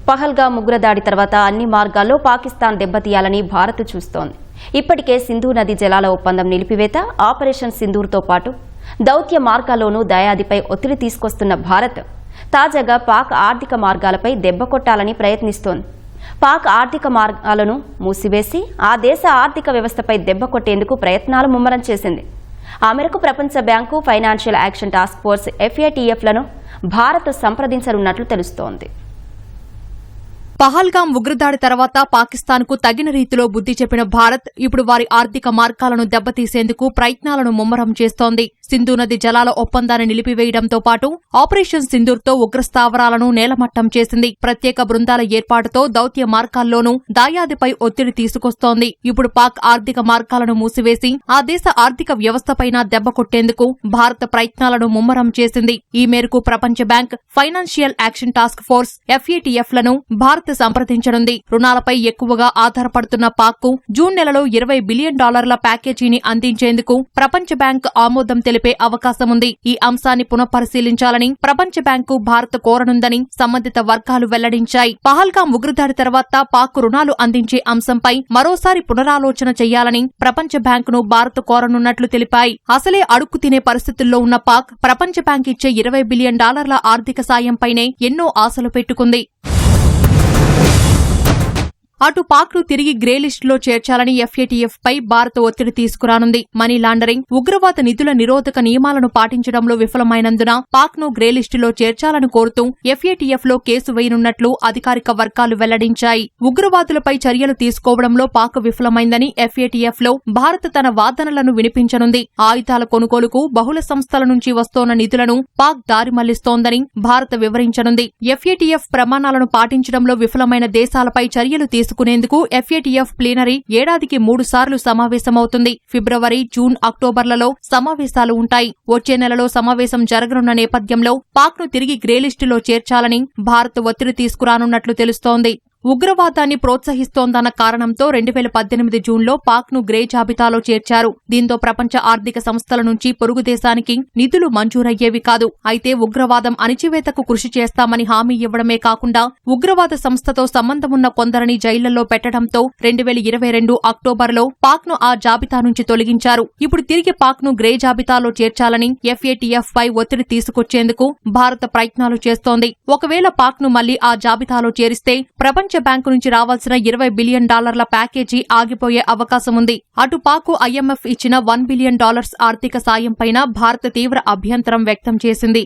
పహల్గామ్ ఉగ్రదాడి తర్వాత అన్ని మార్గాల్లో పాకిస్తాన్ దెబ్బతీయాలని భారత్ చూస్తోంది. ఇప్పటికే సింధు నది జలాల ఒప్పందం నిలిపివేత, ఆపరేషన్ సింధూర్తో పాటు దౌత్య మార్గాల్లోనూ దయాదిపై ఒత్తిడి తీసుకొస్తున్న భారత్ తాజాగా పాక్ ఆర్థిక మార్గాలపై దెబ్బ కొట్టాలని ప్రయత్నిస్తోంది. పాక్ ఆర్థిక మార్గాలను మూసివేసి ఆ దేశ ఆర్థిక వ్యవస్థపై దెబ్బ కొట్టేందుకు ప్రయత్నాలు ముమ్మరం చేసింది. ఆ మేరకు ప్రపంచ bank, financial action task force FATFలను భారత్ సంప్రదించనున్నట్లు తెలుస్తోంది. పహల్గామ్ ఉగ్రదాడి తర్వాత పాకిస్తాన్కు తగిన రీతిలో బుద్ధి చెప్పిన భారత్ ఇప్పుడు వారి ఆర్థిక మార్గాలను దెబ్బతీసేందుకు ప్రయత్నాలను ముమ్మరం చేస్తోంది. సింధు నది జలాల ఒప్పందాన్ని నిలిపివేయడంతో పాటు ఆపరేషన్ సింధూర్తో ఉగ్రస్థావరాలను నేలమట్టం చేసింది. ప్రత్యేక బృందాల ఏర్పాటుతో దౌత్య మార్గాల్లోనూ దాయాదిపై ఒత్తిడి తీసుకొస్తోంది. ఇప్పుడు పాక్ ఆర్థిక మార్గాలను మూసివేసి ఆ దేశ ఆర్థిక వ్యవస్థపైన దెబ్బ కొట్టేందుకు భారత ప్రయత్నాలను ముమ్మరం చేసింది. ఈ మేరకు ప్రపంచ bank, financial action task force FATFలను భారత్ సంప్రదించనుంది. రుణాలపై ఎక్కువగా ఆధారపడుతున్న పాక్కు జూన్ నెలలో $20 బిలియన్ ప్యాకేజీని అందించేందుకు ప్రపంచ బ్యాంక్ ఆమోదం తెలిపే అవకాశముంది. ఈ అంశాన్ని పునఃపరిశీలించాలని ప్రపంచ బ్యాంకు భారత్ కోరనుందని సంబంధిత వర్గాలు వెల్లడించాయి. పహల్గామ్ ఉగ్రదాడి తర్వాత పాక్ రుణాలు అందించే అంశంపై మరోసారి పునరాలోచన చేయాలని ప్రపంచ బ్యాంకును భారత్ కోరనున్నట్లు తెలిపాయి. అసలే అడుక్కు తినే పరిస్థితుల్లో ఉన్న పాక్ ప్రపంచ బ్యాంక్ ఇచ్చే $20 బిలియన్ ఆర్థిక సాయంపైనే ఎన్నో ఆశలు పెట్టుకుంది. అటు పాక్ను తిరిగి గ్రే లిస్టులో చేర్చాలని FATF పై భారత్ ఒత్తిడి తీసుకురానుంది. మనీ లాండరింగ్, ఉగ్రవాద నిధుల నిరోధక నియమాలను పాటించడంలో విఫలమైనందున పాక్ను గ్రే లిస్టులో చేర్చాలని కోరుతూ FATFలో కేసు వేయనున్నట్లు అధికారిక వర్గాలు వెల్లడించాయి. ఉగ్రవాదులపై చర్యలు తీసుకోవడంలో పాక్ విఫలమైందని FATFలో భారత్ తన వాదనలను వినిపించనుంది. ఆయుధాల కొనుగోలుకు బహుళ సంస్థల నుంచి వస్తోన్న నిధులను పాక్ దారి మళ్లిస్తోందని భారత్ వివరించనుంది. FATF ప్రమాణాలను పాటించడంలో విఫలమైన దేశాలపై చర్యలు తీసుకునేందుకు FATF ప్లీనరీ ఏడాదికి 3 సార్లు సమావేశమవుతుంది. ఫిబ్రవరి, జూన్, అక్టోబర్లలో సమావేశాలు ఉంటాయి. వచ్చే నెలలో సమావేశం జరగనున్న నేపథ్యంలో పాక్ను తిరిగి గ్రే లిస్టులో చేర్చాలని భారత్ ఒత్తిడి తీసుకురానున్నట్లు తెలుస్తోంది. ఉగ్రవాదాన్ని ప్రోత్సహిస్తోందన్న కారణంతో 2018 జూన్లో పాక్ను గ్రే జాబితాలో చేర్చారు. దీంతో ప్రపంచ ఆర్థిక సంస్థల నుంచి పొరుగు దేశానికి నిధులు మంజూరయ్యేవి కాదు. అయితే ఉగ్రవాదం అణిచివేతకు కృషి చేస్తామని హామీ ఇవ్వడమే కాకుండా ఉగ్రవాద సంస్థతో సంబంధమున్న కొందరిని జైళ్లలో పెట్టడంతో 2022 అక్టోబర్లో పాక్ను ఆ జాబితా నుంచి తొలగించారు. ఇప్పుడు తిరిగి పాక్ను గ్రే జాబితాలో చేర్చాలని FATF పై ఒత్తిడి తీసుకొచ్చేందుకు భారత ప్రయత్నాలు చేస్తోంది. ఒకవేళ పాక్ను మళ్లీ ఆ జాబితాలో చేరిస్తే ప్రపంచ బ్యాంకు నుంచి రావాల్సిన $20 బిలియన్ ప్యాకేజీ ఆగిపోయే అవకాశముంది. అటు పాకు IMF ఇచ్చిన $1 బిలియన్ ఆర్థిక సాయంపైన భారత్ తీవ్ర అభ్యంతరం వ్యక్తం చేసింది.